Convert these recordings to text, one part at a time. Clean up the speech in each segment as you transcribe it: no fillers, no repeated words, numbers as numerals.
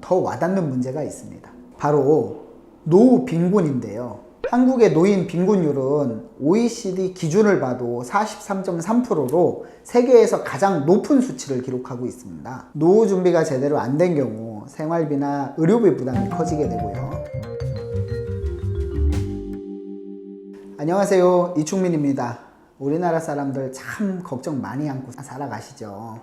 더 와닿는 문제가 있습니다. 바로 노후 빈곤인데요. 한국의 노인 빈곤율은 OECD 기준을 봐도 43.3%로 세계에서 가장 높은 수치를 기록하고 있습니다. 노후 준비가 제대로 안 된 경우 생활비나 의료비 부담이 커지게 되고요. 안녕하세요, 이충민입니다. 우리나라 사람들 참 걱정 많이 안고 살아가시죠.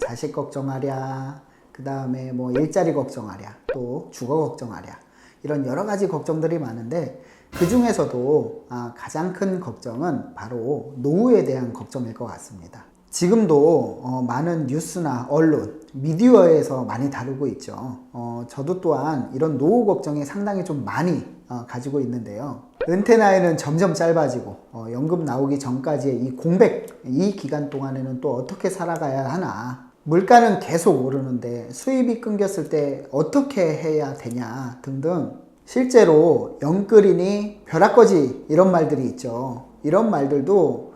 자식 걱정하랴, 그 다음에 뭐 일자리 걱정하랴, 또 주거 걱정하랴, 이런 여러 가지 걱정들이 많은데 그 중에서도 가장 큰 걱정은 바로 노후에 대한 걱정일 것 같습니다. 지금도 많은 뉴스나 언론, 미디어에서 많이 다루고 있죠. 저도 또한 이런 노후 걱정이 상당히 좀 많이 가지고 있는데요. 은퇴 나이는 점점 짧아지고 연금 나오기 전까지의 이 공백, 이 기간 동안에는 또 어떻게 살아가야 하나, 물가는 계속 오르는데 수입이 끊겼을 때 어떻게 해야 되냐 등등, 실제로 영끌이니 벼락거지 이런 말들이 있죠. 이런 말들도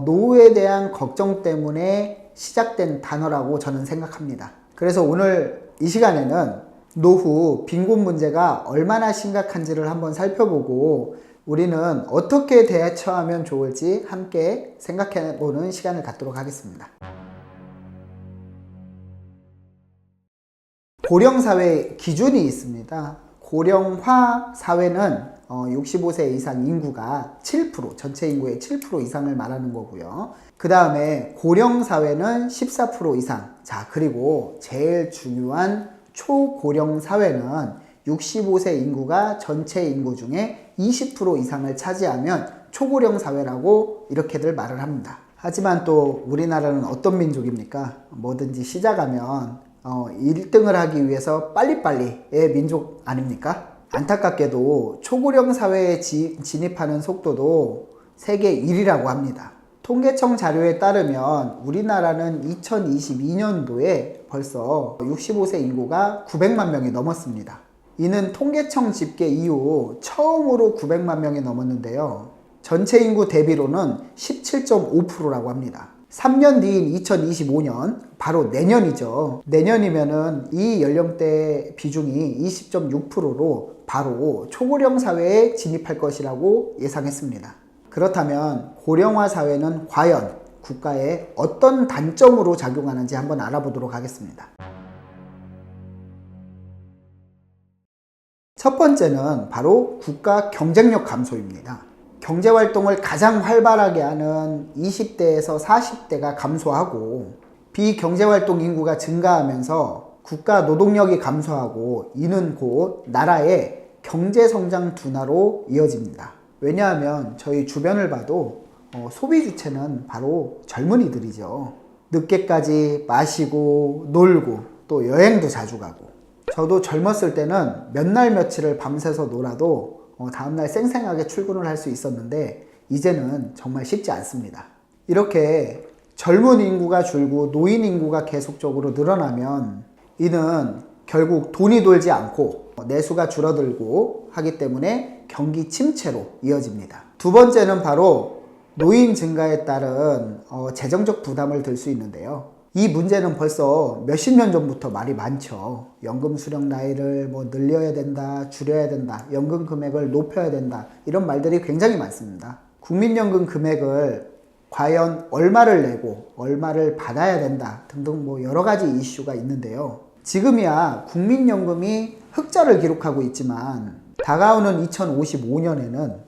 노후에 대한 걱정 때문에 시작된 단어라고 저는 생각합니다. 그래서 오늘 이 시간에는 노후 빈곤 문제가 얼마나 심각한지를 한번 살펴보고 우리는 어떻게 대처하면 좋을지 함께 생각해보는 시간을 갖도록 하겠습니다. 고령사회 기준이 있습니다. 고령화 사회는 65세 이상 인구가 7%, 전체 인구의 7% 이상을 말하는 거고요. 그 다음에 고령사회는 14% 이상. 자, 그리고 제일 중요한 초고령 사회는 65세 인구가 전체 인구 중에 20% 이상을 차지하면 초고령 사회라고 이렇게들 말을 합니다. 하지만 또 우리나라는 어떤 민족입니까? 뭐든지 시작하면 1등을 하기 위해서 빨리빨리의 민족 아닙니까? 안타깝게도 초고령 사회에 진입하는 속도도 세계 1위라고 합니다. 통계청 자료에 따르면 우리나라는 2022년도에 벌써 65세 인구가 900만 명이 넘었습니다. 이는 통계청 집계 이후 처음으로 900만 명이 넘었는데요. 전체 인구 대비로는 17.5%라고 합니다. 3년 뒤인 2025년, 바로 내년이죠. 내년이면은 이 연령대 비중이 20.6%로 바로 초고령 사회에 진입할 것이라고 예상했습니다. 그렇다면 고령화 사회는 과연 국가에 어떤 단점으로 작용하는지 한번 알아보도록 하겠습니다. 첫 번째는 바로 국가 경쟁력 감소입니다. 경제활동을 가장 활발하게 하는 20대에서 40대가 감소하고 비경제활동 인구가 증가하면서 국가 노동력이 감소하고 이는 곧 나라의 경제성장 둔화로 이어집니다. 왜냐하면 저희 주변을 봐도 소비 주체는 바로 젊은이들이죠. 늦게까지 마시고 놀고 또 여행도 자주 가고, 저도 젊었을 때는 몇 날 며칠을 밤새서 놀아도 다음날 쌩쌩하게 출근을 할 수 있었는데 이제는 정말 쉽지 않습니다. 이렇게 젊은 인구가 줄고 노인 인구가 계속적으로 늘어나면 이는 결국 돈이 돌지 않고 내수가 줄어들고 하기 때문에 경기 침체로 이어집니다. 두 번째는 바로 노인 증가에 따른 재정적 부담을 들 수 있는데요. 이 문제는 벌써 몇십 년 전부터 말이 많죠. 연금 수령 나이를 늘려야 된다, 줄여야 된다, 연금 금액을 높여야 된다, 이런 말들이 굉장히 많습니다. 국민연금 금액을 과연 얼마를 내고 얼마를 받아야 된다 등등 여러 가지 이슈가 있는데요. 지금이야 국민연금이 흑자를 기록하고 있지만 다가오는 2055년에는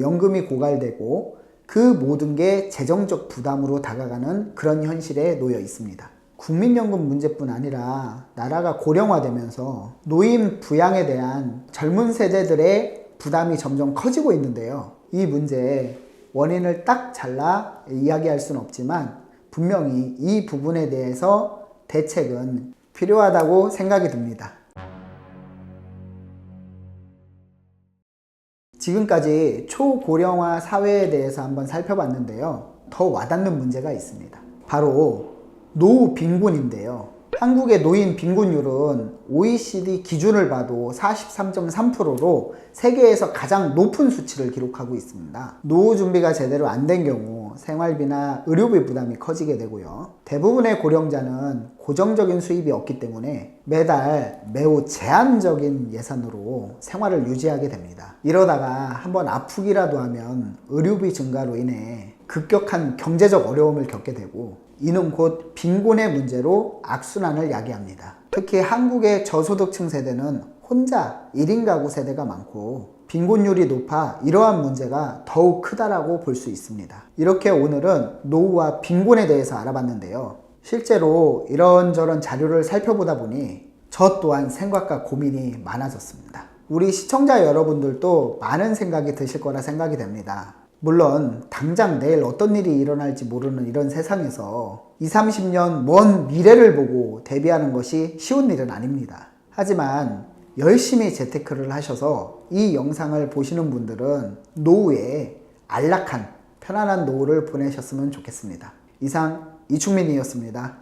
연금이 고갈되고 그 모든 게 재정적 부담으로 다가가는 그런 현실에 놓여 있습니다. 국민연금 문제뿐 아니라 나라가 고령화되면서 노인 부양에 대한 젊은 세대들의 부담이 점점 커지고 있는데요. 이 문제의 원인을 딱 잘라 이야기할 수는 없지만 분명히 이 부분에 대해서 대책은 필요하다고 생각이 듭니다. 지금까지 초고령화 사회에 대해서 한번 살펴봤는데요. 더 와닿는 문제가 있습니다. 바로 노후 빈곤인데요. 한국의 노인 빈곤율은 OECD 기준을 봐도 43.3%로 세계에서 가장 높은 수치를 기록하고 있습니다. 노후 준비가 제대로 안 된 경우 생활비나 의료비 부담이 커지게 되고요. 대부분의 고령자는 고정적인 수입이 없기 때문에 매달 매우 제한적인 예산으로 생활을 유지하게 됩니다. 이러다가 한번 아프기라도 하면 의료비 증가로 인해 급격한 경제적 어려움을 겪게 되고, 이는 곧 빈곤의 문제로 악순환을 야기합니다. 특히 한국의 저소득층 세대는 혼자 1인 가구 세대가 많고 빈곤율이 높아 이러한 문제가 더욱 크다라고 볼 수 있습니다. 이렇게 오늘은 노후와 빈곤에 대해서 알아봤는데요. 실제로 이런저런 자료를 살펴보다 보니 저 또한 생각과 고민이 많아졌습니다. 우리 시청자 여러분들도 많은 생각이 드실 거라 생각이 됩니다. 물론 당장 내일 어떤 일이 일어날지 모르는 이런 세상에서 20, 30년 먼 미래를 보고 대비하는 것이 쉬운 일은 아닙니다. 하지만 열심히 재테크를 하셔서 이 영상을 보시는 분들은 노후에 안락한 편안한 노후를 보내셨으면 좋겠습니다. 이상 이충민이었습니다.